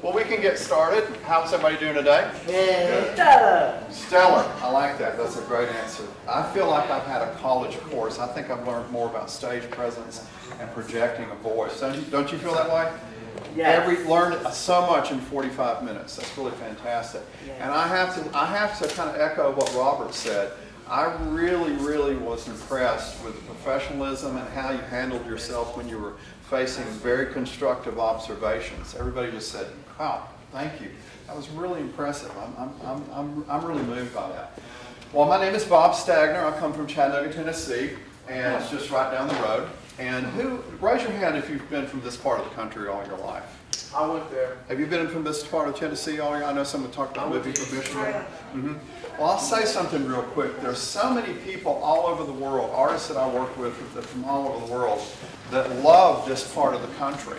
Well, we can get started. How's everybody doing today? Stellar. Stellar. I like that. That's a great answer. I feel like I've had a college course. I think I've learned more about stage presence and projecting a voice. Don't you feel that way? Yes. Learned so much in 45 minutes. That's really fantastic. Yes. And I have to kind of echo what Robert said. I really was impressed with the professionalism and how you handled yourself when you were facing very constructive observations. Everybody just said, "Wow, thank you." That was really impressive. I'm really moved by that. Well, my name is Bob Stagner. I come from Chattanooga, Tennessee, and it's just right down the road. And raise your hand if you've been from this part of the country all your life. I went there. Have you been from this part of Tennessee all your life? I know someone talked about moving from Michigan. Well, I'll say something real quick. There's so many people all over the world, artists that I work with from all over the world, that love this part of the country.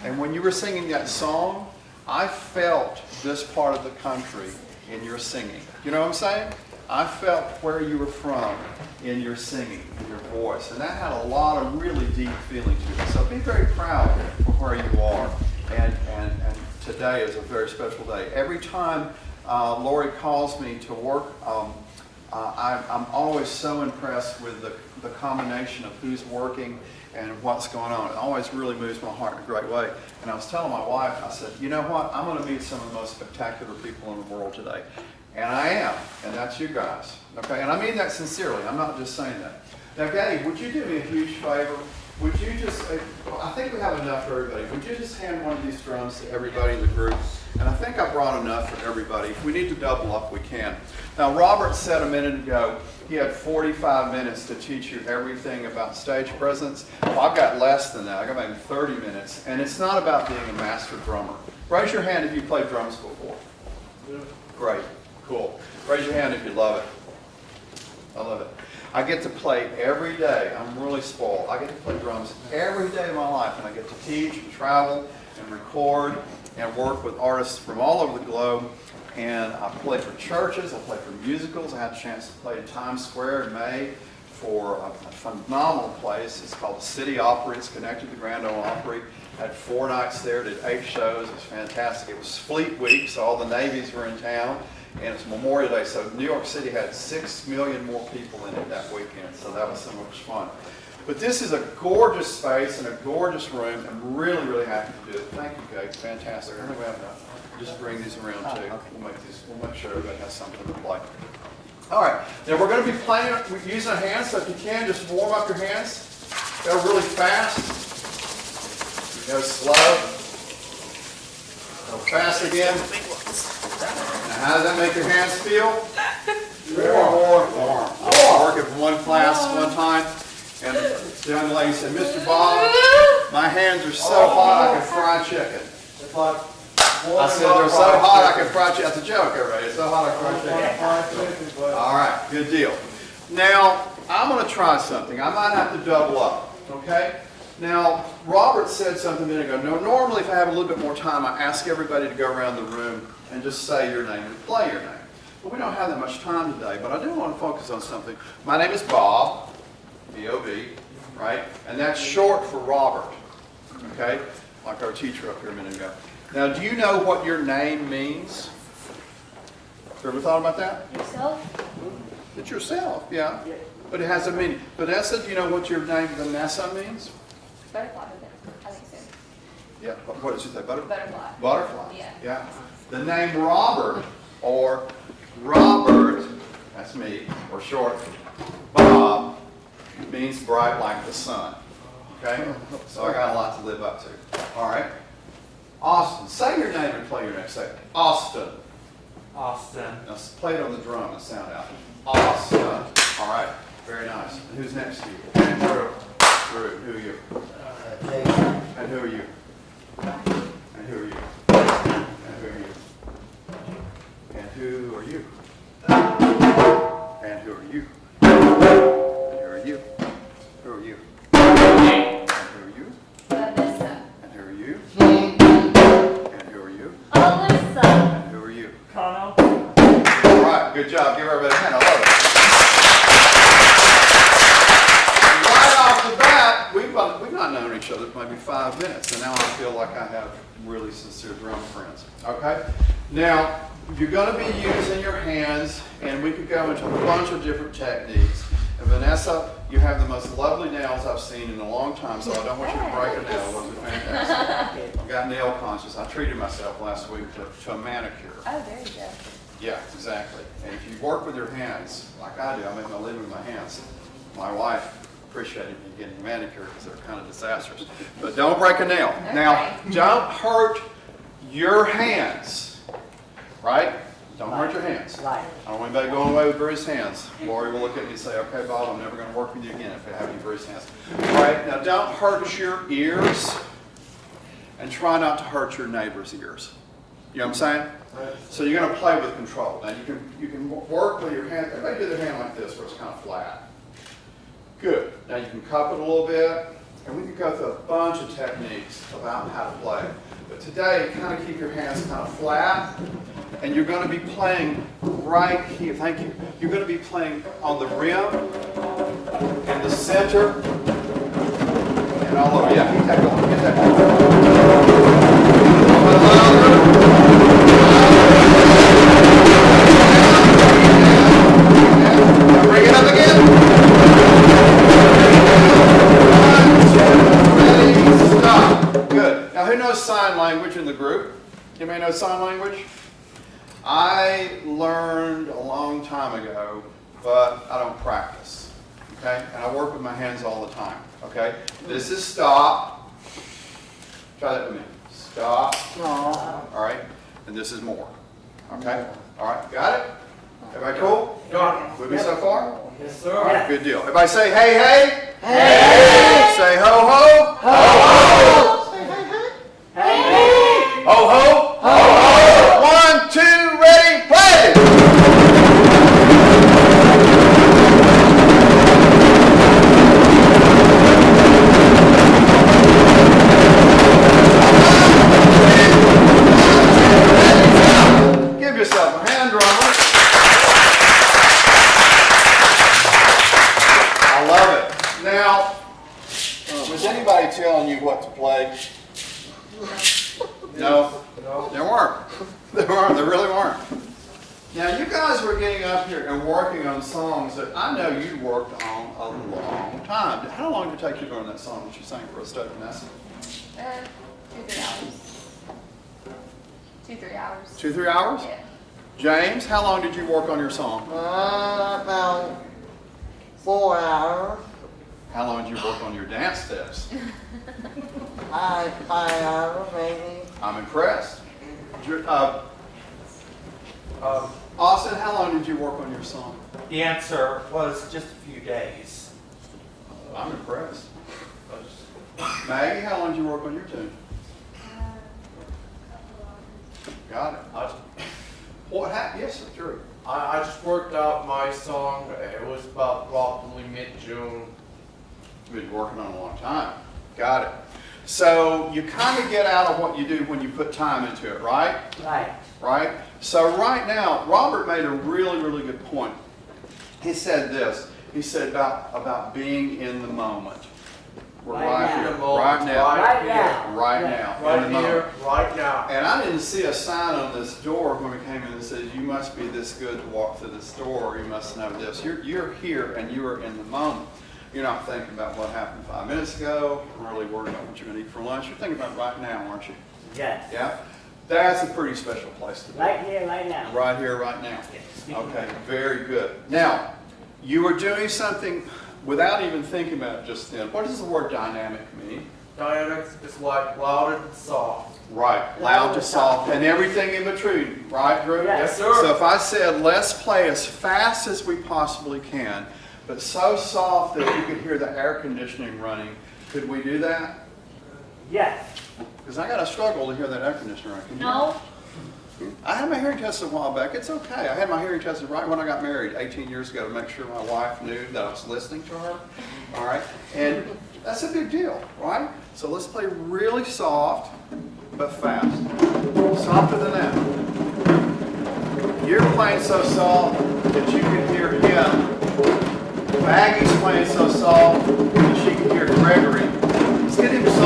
And when you were singing that song, I felt this part of the country in your singing. You know what I'm saying? I felt where you were from in your singing, in your voice. And that had a lot of really deep feeling to it. So be very proud of where you are. And today is a very special day. Every time Lori calls me to work, I'm always so impressed with the combination of who's working and what's going on. It always really moves my heart in a great way. And I was telling my wife, I said, you know what? I'm going to meet some of the most spectacular people in the world today. And I am, and that's you guys. Okay, and I mean that sincerely. I'm not just saying that. Now, Gabe, would you do me a huge favor? Would you just, I think we have enough for everybody. Would you just hand one of these drums to everybody in the group? And I think I brought enough for everybody. If we need to double up, we can. Now, Robert said a minute ago he had 45 minutes to teach you everything about stage presence. Well, I've got less than that. I got maybe 30 minutes. And it's not about being a master drummer. Raise your hand if you played drums before. Yeah. Great. Cool. Raise your hand if you love it. I love it. I get to play every day. I'm really spoiled. I get to play drums every day of my life, and I get to teach and travel and record and work with artists from all over the globe. And I play for churches. I play for musicals. I had a chance to play in Times Square in May for a phenomenal place. It's called the City Opry. It's connected to the Grand Ole Opry. I had 4 nights there, did 8 shows. It was fantastic. It was Fleet Week, so all the Navies were in town. And it's Memorial Day, so New York City had 6 million more people in it that weekend, so that was so much fun. But this is a gorgeous space and a gorgeous room. I'm really happy to do it. Thank you, Kate. Fantastic. I don't have enough. Just bring these around too. We'll make sure everybody has something to play. All right. Now we're going to be playing using our hands, so if you can, just warm up your hands. Go really fast. Go slow. Go fast again. Now, how does that make your hands feel? Warm. I'll work it from one class one time, and the young lady said, "Mr. Bob, my hands are so hot I can fry chicken." I said, "They're so hot I can fry chicken." That's a joke, everybody. It's so hot I can fry chicken. All right, good deal. Now, I'm going to try something. I might have to double up, okay? Now, Robert said something a minute ago. Now, normally, if I have a little bit more time, I ask everybody to go around the room and just say your name and play your name. But we don't have that much time today, but I do want to focus on something. My name is Bob, B-O-B, right? And that's short for Robert, okay? Like our teacher up here a minute ago. Now, do you know what your name means? Have you ever thought about that? Yourself? It's yourself, yeah. But it has a meaning. Vanessa, do you know what your name Vanessa means? Butterfly. I think so. Yeah, what did you say? Butterfly. Butterfly. Yeah. The name Robert, or Robert, that's me, or short, Bob, means bright like the sun. Okay? So I got a lot to live up to. All right? Austin. Say your name and play your name. Say Austin. Austin. Now play it on the drum and sound out. Austin. All right. Very nice. And who's next to you? Drew. Drew. Who are you? And who are you? And who are you? And who are you? And who are you? And who are you? And who are you? Who are you? And who are you? Vanessa. And who are you? And who are you? Alyssa. And who are you? Connell. All right, good job. Give everybody a hand. I love it. Right off the bat, we've not known each each other for maybe 5 minutes, and now I feel like I have really sincere drum friends. Okay? Now, you're going to be using your hands, and we could go into a bunch of different techniques. And Vanessa, you have the most lovely nails I've seen in a long time, so I don't want you to break a nail. Was it fantastic? I got nail conscious. I treated myself last week to a manicure. Oh, there you go. Yeah, exactly. And if you work with your hands, like I do, I make my living with my hands. My wife appreciated me getting a manicure because they're kind of disastrous. But don't break a nail. Now, don't hurt your hands, right? Don't hurt your hands. Right. I don't want anybody going away with bruised hands. Lori will look at me and say, okay, Bob, I'm never going to work with you again if I have any bruised hands. All right, now don't hurt your ears and try not to hurt your neighbor's ears. You know what I'm saying? So you're going to play with control. Now you can work with your hand. Everybody do their hand like this where it's kind of flat. Good. Now you can cup it a little bit, and we can go through a bunch of techniques about how to play. But today, kind of keep your hands kind of flat, and you're going to be playing right here. Thank you. You're going to be playing on the rim, in the center, and all over. Yeah, get that going. Get that going. Now bring it up again. 1, 2, ready, stop. Good. Now who knows sign language in the group? Anybody know sign language? I learned a long time ago, but I don't practice. Okay? And I work with my hands all the time. Okay? This is stop. Try that with me. Stop. All right? And this is more. Okay? All right. Got it? Everybody cool? Got it. With me so far? Yes, All sir. right. Good deal. Everybody say hey, hey. Hey. Say ho, ho. Ho, ho. Say hey, hey. Hey! Ho, ho. Ho, ho. 1, 2, ready, play. Give yourself a hand, drummer. I love it. Now, was anybody telling you what to play? No? No. There weren't. There weren't. There really weren't. Now, you guys were getting up here and working on songs that I know you worked on a long time. How long did it take you to learn that song that you sang for us, Vanessa? 2-3 hours. 2-3 hours. 2-3 hours? Yeah. James, how long did you work on your song? About 4 hours. How long did you work on your dance steps? 5 hours, maybe. I'm impressed. Austin, how long did you work on your song? The answer was just a few days. I'm impressed. Maggie, how long did you work on your tune? Got it. What happened? Yes, sir, true. I just worked out my song. It was about probably mid-June. You've been working on it a long time. Got it. So you kind of get out of what you do when you put time into it, right? Right. Right? So right now, Robert made a really, really good point. He said this. He said about being in the moment. We're Right right now. here, right now, Right now. right now, in the Right moment. here, right now. And I didn't see a sign on this door when we came in that says, you must be this good to walk through this door, you must know this. You're here and you are in the moment. You're not thinking about what happened 5 minutes ago, really worried about what you're going to eat for lunch. You're thinking about right now, aren't you? Yes. Yeah? That's a pretty special place to be. Right here, right now. Right here, right now. Yes. Okay, very good. Now, you were doing something without even thinking about it just then. What does the word dynamic mean? Dynamics is like loud and soft. Right, loud to soft, and everything in between, right, Drew? Yes. Yes, sir. So if I said, let's play as fast as we possibly can, but so soft that you could hear the air conditioning running, could we do that? Yes. Because I got to struggle to hear that air conditioner running. Can you? No. I had my hearing tested a while back. It's okay. I had my hearing tested right when I got married 18 years ago to make sure my wife knew that I was listening to her. All right? And that's a big deal, right? So let's play really soft, but fast. Softer than that. You're playing so soft that you can hear him. Maggie's playing so soft that she can hear Gregory. Let's get him soft.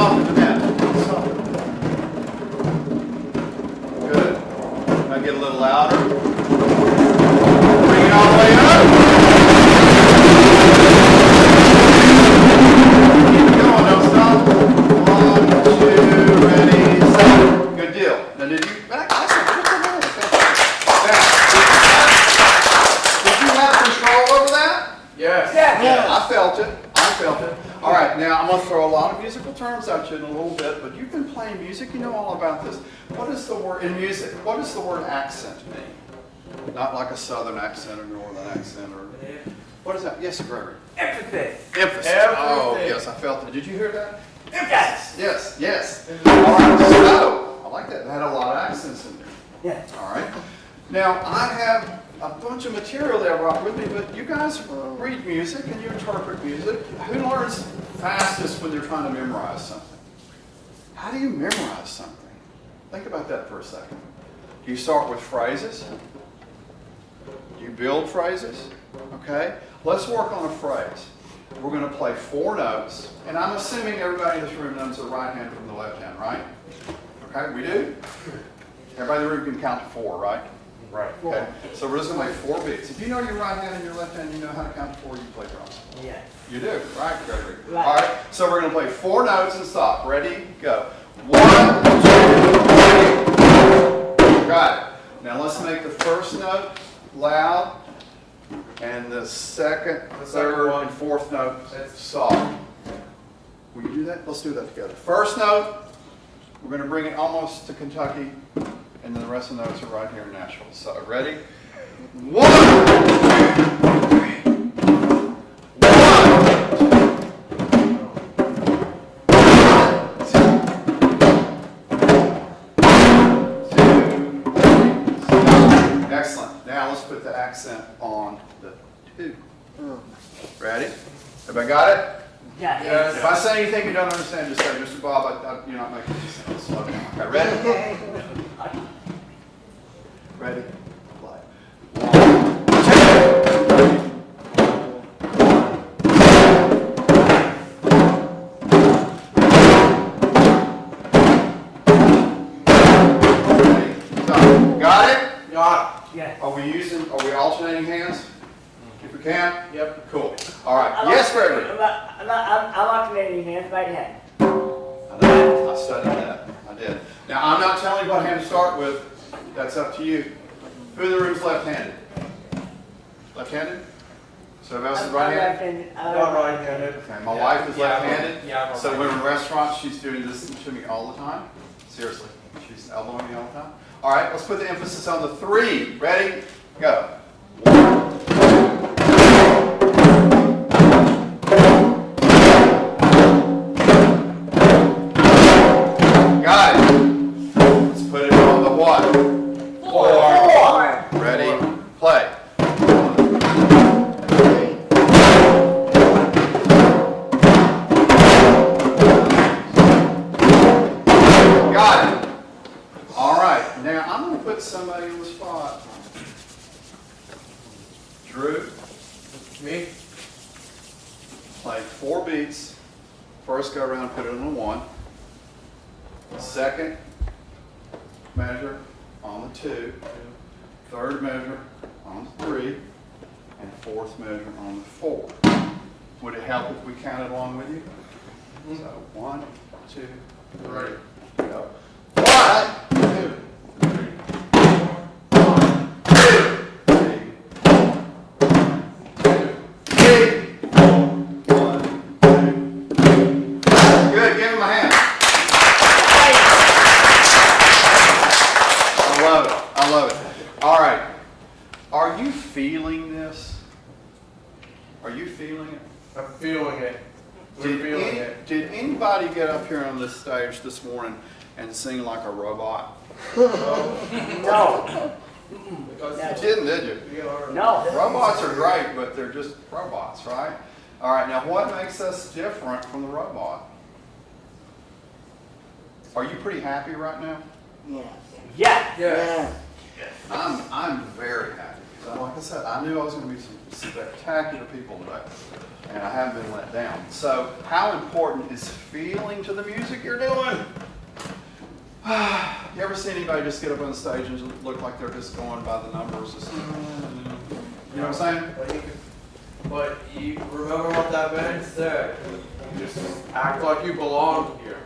felt it. I felt it. All right, now I'm going to throw a lot of musical terms at you in a little bit, but you've been playing music. You know all about this. What is the word in music? What does the word accent mean? Not like a southern accent or northern accent or. What is that? Yes, Gregory. Emphasis. Emphasis. Oh, yes, I felt it. Did you hear that? Yes. Yes, yes. All right, so I like that. It had a lot of accents in there. Yes. All right. Now, I have a bunch of material that I brought with me, but you guys read music and you interpret music. Who learns fastest when they're trying to memorize something? How do you memorize something? Think about that for a second. Do you start with phrases? Do you build phrases? Okay. Let's work on a phrase. We're going to play 4 notes, and I'm assuming everybody in this room knows the right hand from the left hand, right? Okay, we do? Everybody in the room can count to 4, right? Right. Okay, so we're just going to play 4 beats. If you know your right hand and your left hand, you know how to count to 4, you play drums. Yes. You do, right, Gregory? Right. All right, so we're going to play 4 notes and stop. Ready? Go. 1, 2, 3. Got it. Now let's make the first note loud, and the second, third, and fourth note soft. Will you do that? Let's do that together. First note, we're going to bring it almost to Kentucky, and then the rest of the notes are right here in Nashville. So, ready? 1, 2, 3. 1, 2, 3. Excellent. Now let's put the accent on the 2. Ready? Everybody got it? Yes. Yes. If I say anything you don't understand, just say, Mr. Bob, you're not making any sense. Slow down. Okay, ready? Ready? Play. 1, 2, 3. So, got it? Yes. Are we alternating hands? If we can? Yep. Cool. All right. Yes, Gregory? I'm alternating hands, right hand. I know. I studied that. I did. Now, I'm not telling you what hand to start with. That's up to you. Who in the room's left-handed? Left-handed? So everybody else is right-handed? Not right-handed. Okay, my wife is left-handed. Yeah. So when we're in restaurants, she's doing this to me all the time. Seriously. She's elbowing me all the time. All right, let's put the emphasis on the 3. Ready? Go. 1, 2, 3. Got it. Let's put it on the what? 4. Ready? Play. 1, 2, 3. Got it. All right. Now I'm going to put somebody on the spot. Drew, Me? play 4 beats. First go around, put it on the 1. Second measure on the 2. Third measure on the 3. And fourth measure on the 4. Would it help if we counted along with you? So 1, 2, 3, go. 1, 2, 3. 1, 2, 3. 1, 2, 3. Good, give him a hand. I love it. I love it. All right. Are you feeling this? Are you feeling it? I'm feeling it. We're feeling it. Did anybody get up here on this stage this morning and sing like a robot? No. You didn't, did you? We are. No. Robots are great, but they're just robots, right? All right, now what makes us different from the robot? Are you pretty happy right now? Yes. Yeah. Yes. I'm very happy. Because like I said, I knew I was going to meet some spectacular people today. And I haven't been let down. So how important is feeling to the music you're doing? You ever see anybody just get up on the stage and look like they're just going by the numbers? Just, you know what I'm saying? But you remember what that man said? Just act like you belong here.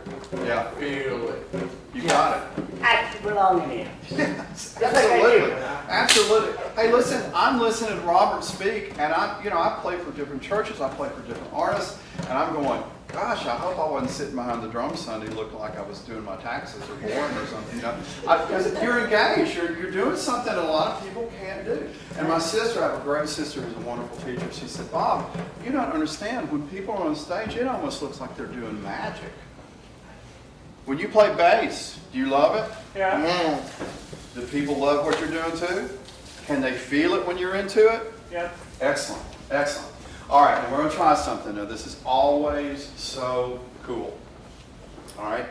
Yeah. Feel it. You got it. I belong in here. Yes, absolutely. Absolutely. Hey, listen, I'm listening to Robert speak, and I play for different churches, I play for different artists, and I'm going, gosh, I hope I wasn't sitting behind the drum Sunday looking like I was doing my taxes or boring or something, Because you're engaged, you're doing something that a lot of people can't do. And my sister, I have a great sister who's a wonderful teacher, she said, Bob, you don't understand, when people are on stage, it almost looks like they're doing magic. When you play bass, do you love it? Yeah. Do people love what you're doing too? Can they feel it when you're into it? Yeah. Excellent, excellent. All right, and we're going to try something now. This is always so cool. All right?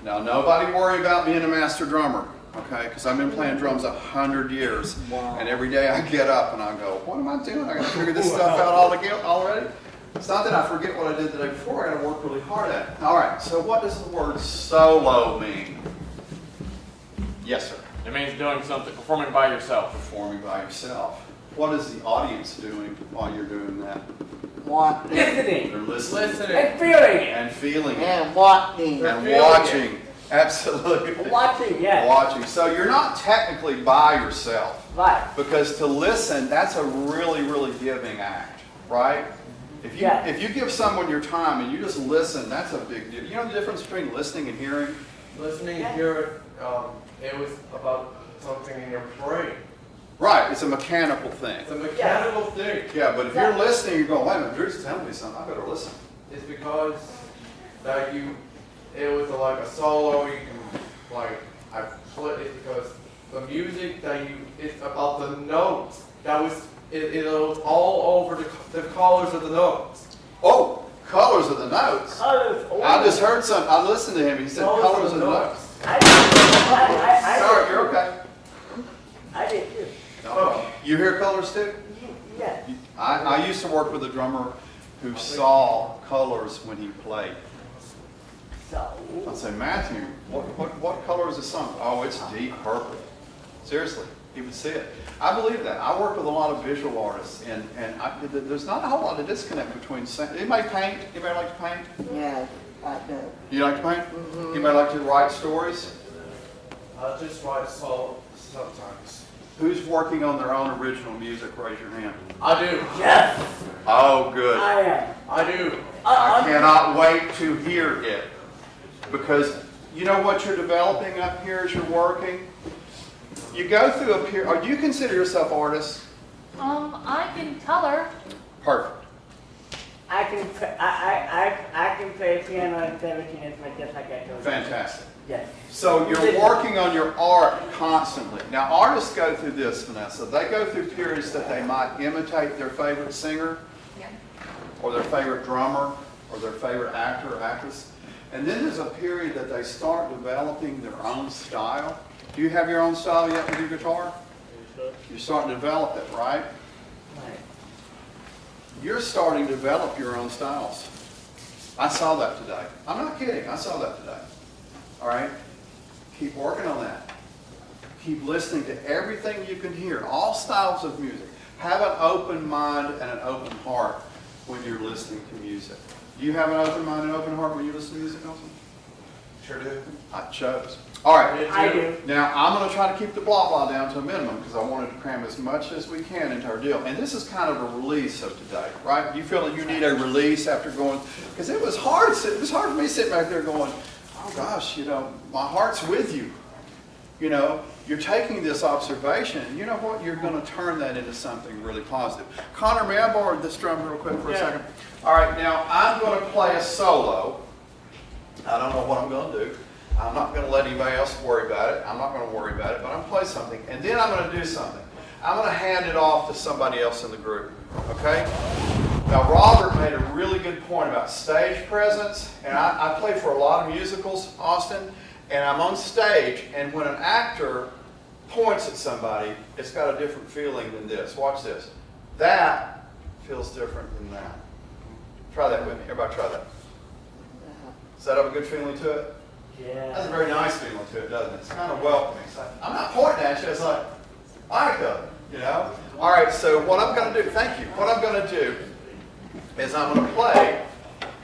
Now, nobody worry about being a master drummer, okay? Because I've been playing drums 100 years. Wow. And every day I get up and I go, what am I doing? I got to figure this stuff out already. It's not that I forget what I did the day before. I got to work really hard at it. All right, so what does the word solo mean? Yes, sir. It means doing something, performing by yourself. Performing by yourself. What is the audience doing while you're doing that? Watching Listening. They're listening. Listening. And feeling it. And feeling it. and watching. They're And feeling watching. Absolutely. Watching, yes. Watching. So you're not technically by yourself. Right. Because to listen, that's a really, really giving act, right? If you give someone your time and you just listen, that's a big deal. You know the difference between listening and hearing? Listening and hearing, it was about something in your brain. Right, it's a mechanical thing. It's a mechanical thing. Yeah, but if you're listening, you're going, wait a minute, Drew's telling me something, I better listen. It's because that it was like a solo, you can, like, I split it because the music it's about the notes. It was all over the colors of the notes. Oh, colors of the notes. Colors. I just heard something, I listened to him, he said colors of the notes. I Sorry, you're okay. I did too. Oh, you hear colors too? Yes. I used to work with a drummer who saw colors when he played. So. I'd say, Matthew, what color is the song? Oh, it's deep purple. Seriously, he would see it. I believe that. I work with a lot of visual artists, and there's not a whole lot of disconnect between. Anybody paint? Anybody like to paint? Yeah, I do. You like to paint? Mm-hmm. Anybody like to write stories? I just write solo sometimes. Who's working on their own original music? Raise your hand. I do. Yes. Oh, good. I am. I do. I cannot wait to hear it. Because you know what you're developing up here as you're working? You go through a period. Do you consider yourself artists? I can color. Perfect. I can play piano and 17 instruments just like I told you. Fantastic. Yes. So you're working on your art constantly. Now artists go through this, Vanessa. They go through periods that they might imitate their favorite singer, Yeah. or their favorite drummer, or their favorite actor or actress. And then there's a period that they start developing their own style. Do you have your own style yet with your guitar? You're starting to develop it, right? Right. You're starting to develop your own styles. I saw that today. I'm not kidding. I saw that today. All right? Keep working on that. Keep listening to everything you can hear, all styles of music. Have an open mind and an open heart when you're listening to music. Do you have an open mind and open heart when you listen to music, Nelson? Sure do. I chose. All right. I do. Now, I'm going to try to keep the blah blah down to a minimum because I wanted to cram as much as we can into our deal. And this is kind of a release of today, right? You feel that you need a release after going, because it was hard. It was hard for me sitting back there going, oh gosh, my heart's with you. You're taking this observation, and you know what? You're going to turn that into something really positive. Connor, may I borrow this drum real quick for a second? All right, now I'm going to play a solo. I don't know what I'm going to do. I'm not going to let anybody else worry about it. I'm not going to worry about it, but I'm going to play something. And then I'm going to do something. I'm going to hand it off to somebody else in the group, okay? Now, Robert made a really good point about stage presence. And I play for a lot of musicals, Austin, and I'm on stage. And when an actor points at somebody, it's got a different feeling than this. Watch this. That feels different than that. Try that with me. Everybody try that. Does that have a good feeling to it? Yeah. That's a very nice feeling to it, doesn't it? It's kind of welcoming. It's like, I'm not pointing at you. It's like, I go, All right, so what I'm going to do, thank you. What I'm going to do is I'm going to play,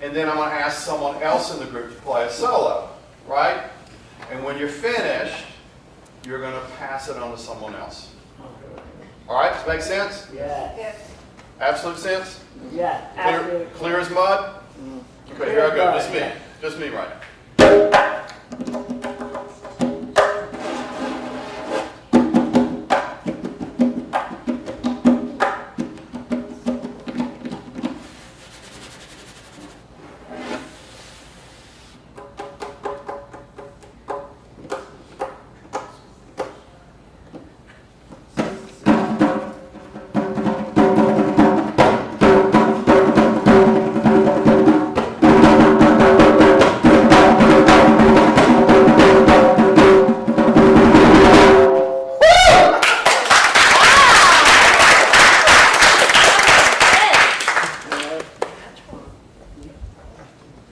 and then I'm going to ask someone else in the group to play a solo, right? And when you're finished, you're going to pass it on to someone else. All right, does it make sense? Yeah. Absolute sense? Yeah. Clear, Absolutely. clear as mud? Okay, here I go, just me. Just me right now.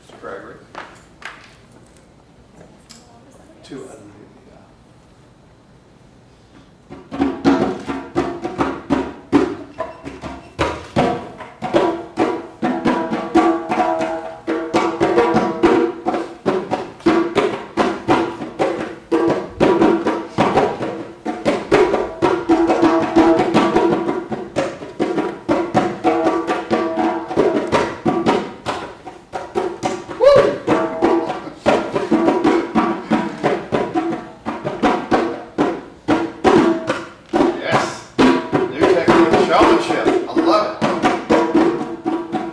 Mr. Gregory. To Olivia. Yes. New technique, showmanship. I love it.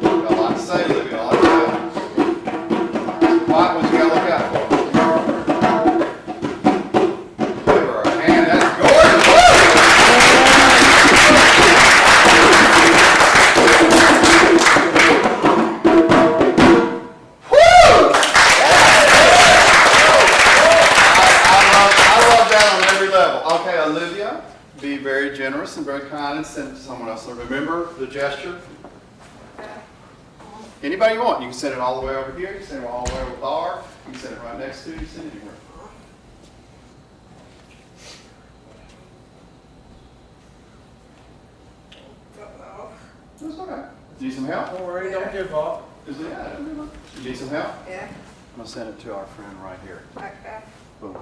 Got a lot to say, Olivia. I like that. Quiet ones you gotta look out for. Give her a hand. That's gorgeous. I love that on every level. Okay, Olivia, be very generous and very kind and send it to someone else. So remember the gesture. Anybody you want. You can send it all the way over here. You can send it all the way over with R. You can send it right next to you. You can send it anywhere. That's okay. Need some help? Don't worry, don't give up. Is it? You need some help? Yeah. I'm gonna send it to our friend right here. Okay. Boom.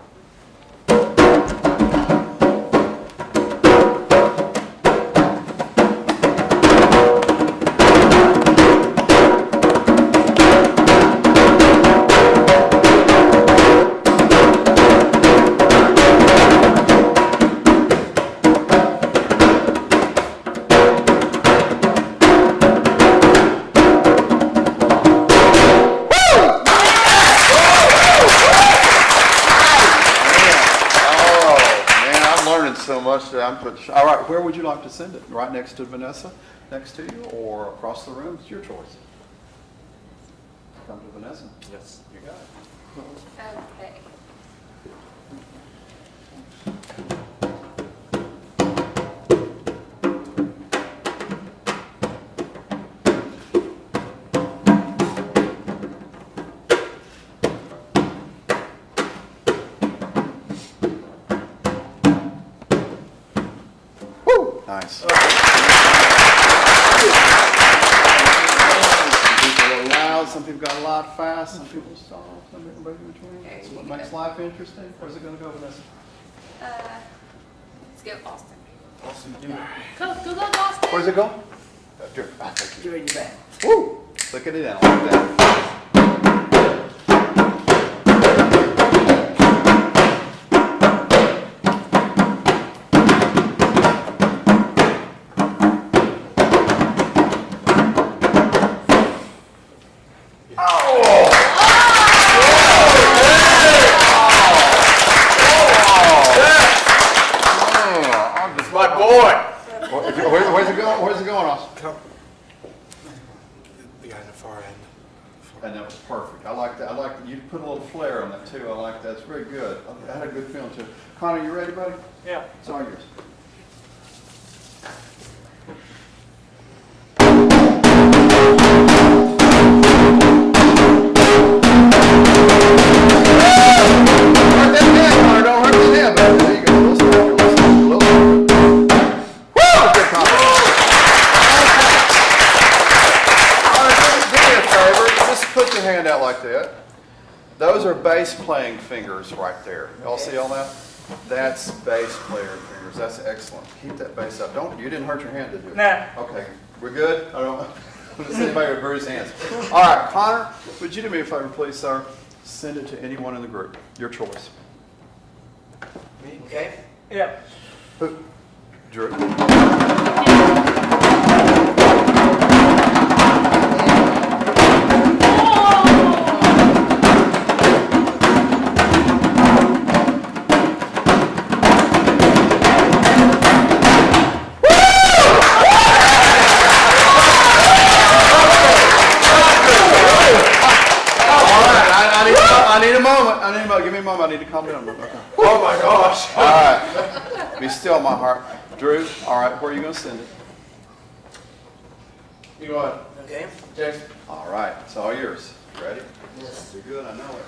So much that I'm putting. All right, where would you like to send it? Right next to Vanessa, next to you, or across the room? It's your choice. Come to Vanessa. Yes. You got it. Okay. Nice. Some people are loud, some people got a lot fast, some people soft, some people in between. That's what makes life interesting. Where's it going to go, Vanessa? Let's go Austin. Awesome, do it. Go, Boston. Where's it go? Thank you. Do it back. Woo! Look at it down like that. My boy! Where's it going? Where's it going, Austin? The guy in the far end. And that was perfect. I like that. I like that. You put a little flair on that too. I like that. It's very good. I had a good feeling to it. Connor, you ready, buddy? Yeah. It's all yours. Hurt that hand, Connor. Don't hurt that hand, buddy. There you go. Woo! Good, Connor. Do me a favor. Just put your hand out like that. Those are bass playing fingers right there. Y'all see all that? That's bass player fingers. That's excellent. Keep that bass up. You didn't hurt your hand, did you? No. Okay, we're good? I don't want to see anybody with bruised hands. All right, Connor, would you do me a favor, please, sir? Send it to anyone in the group. Your choice. Okay. Yep. Who? Drew? I need a moment. Give me a moment. I need to calm down. Okay. Oh my gosh. All right. Be still, my heart. Drew, all right. Where are you going to send it? You go ahead. Okay. Jason. All right. It's all yours. Ready? Yes. You're good. I know it.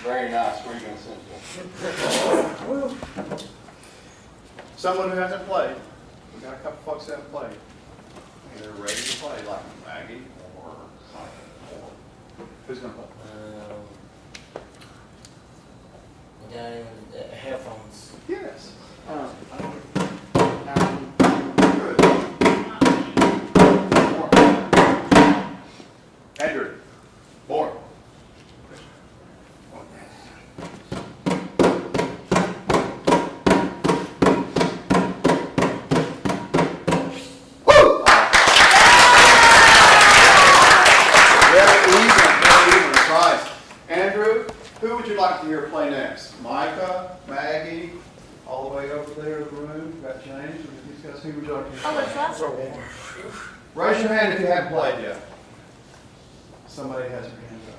Very nice. Where are you going to send it? Someone who hasn't played. We've got a couple folks who haven't played. And they're ready to play, like Maggie or Mike or who's going to play? Headphones. Yes. Andrew. Born. Andrew, who would you like to hear play next? Micah, Maggie, all the way over there in the room. Got James. These guys, who would you like to hear? Oh, it's last one. Raise your hand if you haven't played yet. Somebody has their hand up.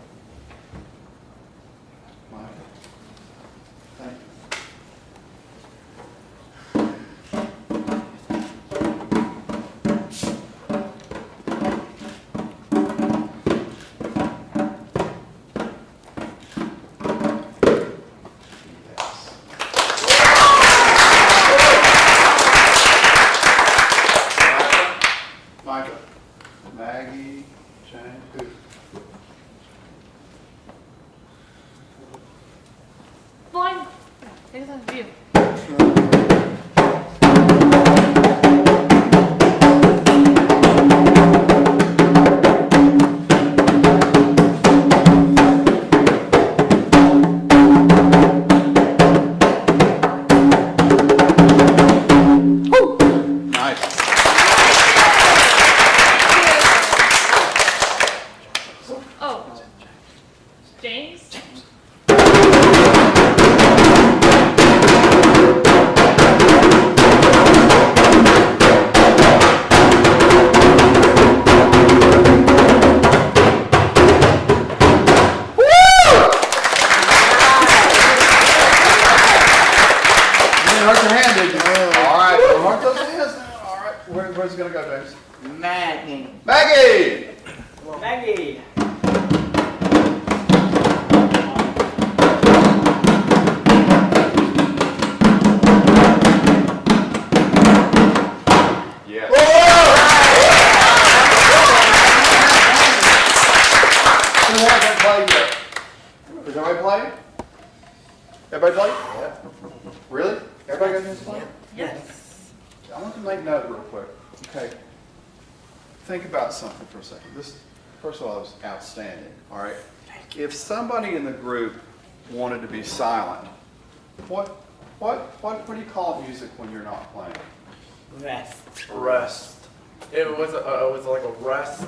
Micah. Thank you. Micah, Maggie, James, who? Fine. Take a view. Nice. Oh. James? You didn't hurt your hand, did you? All right. Don't hurt those hands now. All right. Where's it going to go, James? Maggie. Maggie! Maggie. Yes. Who hasn't played yet? Is everybody playing? Everybody played? Yeah. Really? Everybody got a chance to play? Yes. I want to make note real quick. Okay. Think about something for a second. This, first of all, is outstanding. All right. If somebody in the group wanted to be silent, what do you call music when you're not playing? Rest. Rest. It was like a rest.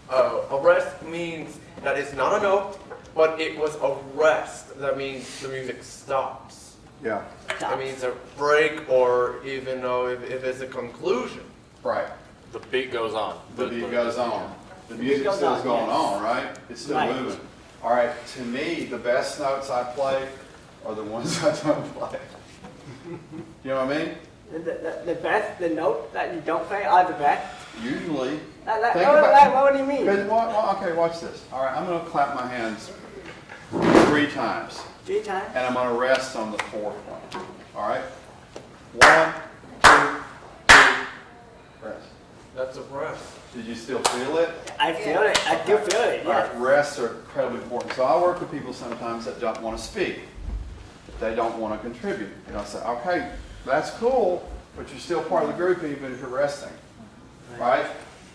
A rest means that it's not a note, but it was a rest. That means the music stops. Yeah. That means a break, or even though if it's a conclusion. Right. The beat goes on. The beat goes on. The music goes still on, going yes. on, right? It's still Right. moving. All right. To me, the best notes I play are the ones I don't play. You know what I mean? The best, the notes that you don't play are the best. Usually. Like, Think what, about- like, what do you mean? Okay, watch this. All right, I'm going to clap my hands 3 times. 3 times? And I'm going to rest on the 4th one. All right? 1, 2, 3, rest. That's a breath. Did you still feel it? I feel it. I do feel it, All yeah. right, rests are incredibly important. So I work with people sometimes that don't want to speak. They don't want to contribute. And I say, okay, that's cool, but you're still part of the group even if you're resting. Right?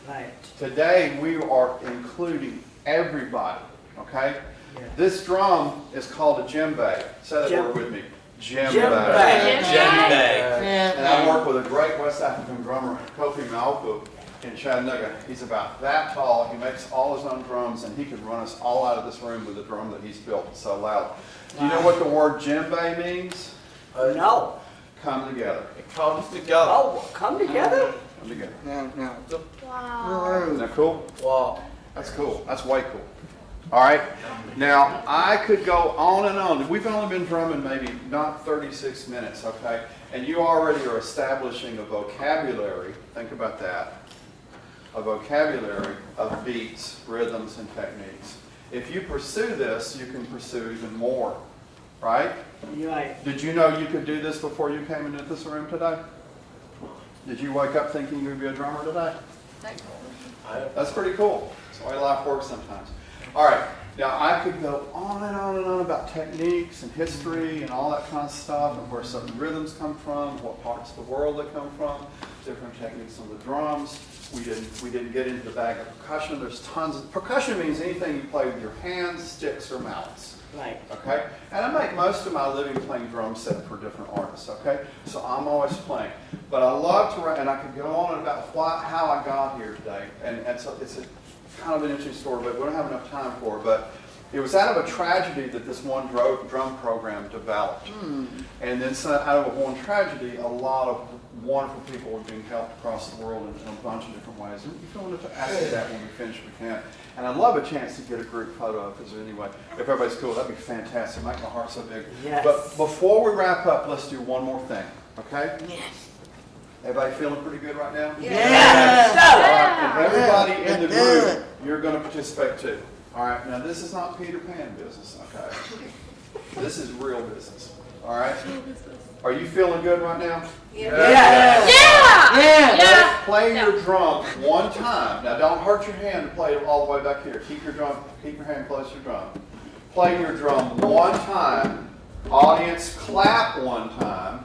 Right. Today we are including everybody, okay? Yeah. This drum is called a djembe. Say that word with me. Djembe. Djembe. And I work with a great West African drummer, Kofi Malku, in Chattanooga. He's about that tall. He makes all his own drums, and he could run us all out of this room with a drum that he's built. It's so loud. Do you know what the word djembe means? No. Come together. It comes together. Oh, come together? Come together. No. Wow. Isn't that cool? Wow. That's cool. That's way cool. All right. Now, I could go on and on. We've only been drumming maybe not 36 minutes, okay? And you already are establishing a vocabulary. Think about that. A vocabulary of beats, rhythms, and techniques. If you pursue this, you can pursue even more, right? You're right. Did you know you could do this before you came into this room today? Did you wake up thinking you would be a drummer today? That's pretty cool. That's the way life works sometimes. All right. Now, I could go on and on and on about techniques and history and all that kind of stuff and where certain rhythms come from, what parts of the world they come from, different techniques on the drums. We didn't get into the bag of percussion. There's tons of percussion means anything you play with your hands, sticks, or mouths. Right. Okay? And I make most of my living playing drum set for different artists, okay? So I'm always playing. But I love to write, and I could go on about how I got here today. And so it's a kind of an interesting story, but we don't have enough time for it. But it was out of a tragedy that this one drum program developed. And then so out of one tragedy, a lot of wonderful people are being helped across the world in a bunch of different ways. And if you want to ask me that when we finish, we can. And I'd love a chance to get a group photo of us anyway. If everybody's cool, that'd be fantastic. Make my heart so big. Yes. But before we wrap up, let's do one more thing, okay? Yes. Everybody feeling pretty good right now? Yes. All right, and everybody in the Good. group, you're going to participate too. All right, now this is not Peter Pan business, okay? This is real business, all right? Are you feeling good right now? Yeah. Yeah. Play your drum one time. Now don't hurt your hand to play it all the way back here. Keep your hand close to your drum. Play your drum one time. Audience, clap one time.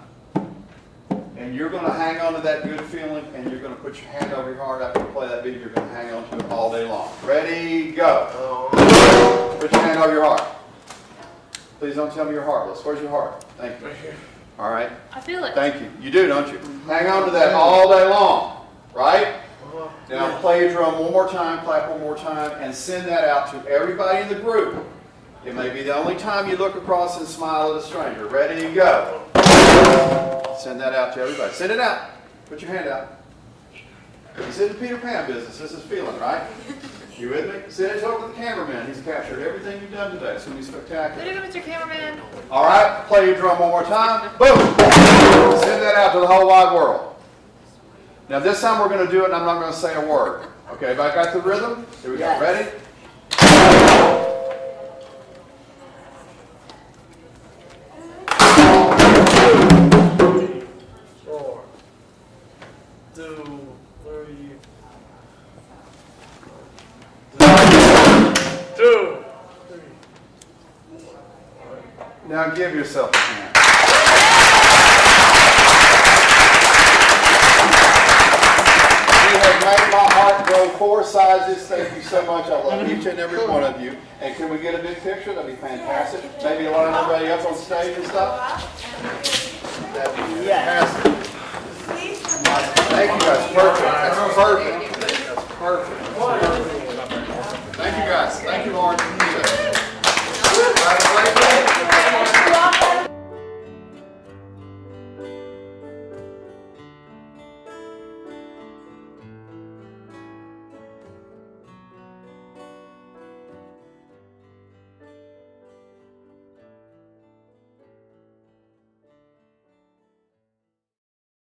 And you're going to hang on to that good feeling, and you're going to put your hand over your heart after you play that beat. You're going to hang on to it all day long. Ready, go. Put your hand over your heart. Please don't tell me you're heartless. Where's your heart? Thank you. All right. I feel it. Thank you. You do, don't you? Hang on to that all day long, right? Now play your drum one more time, clap one more time, and send that out to everybody in the group. It may be the only time you look across and smile at a stranger. Ready, go. Send that out to everybody. Send it out. Put your hand out. This isn't Peter Pan business. This is feeling, right? You with me? Send it over to the cameraman. He's captured everything you've done today. It's going to be spectacular. Way to go, Mr. Cameraman. All right, play your drum one more time. Boom! Send that out to the whole wide world. Now this time we're going to do it and I'm not going to say a word. Okay, everybody got the rhythm? Here we go. Yes. Ready? 4, 2, 3. 2, 3. Now give yourself a hand. You have made my heart grow 4 sizes. Thank you so much. I love each and every one of you. And can we get a big picture? That'd be fantastic. Maybe line everybody up on stage and stuff. That'd be fantastic. Thank you guys. Perfect. That's perfect.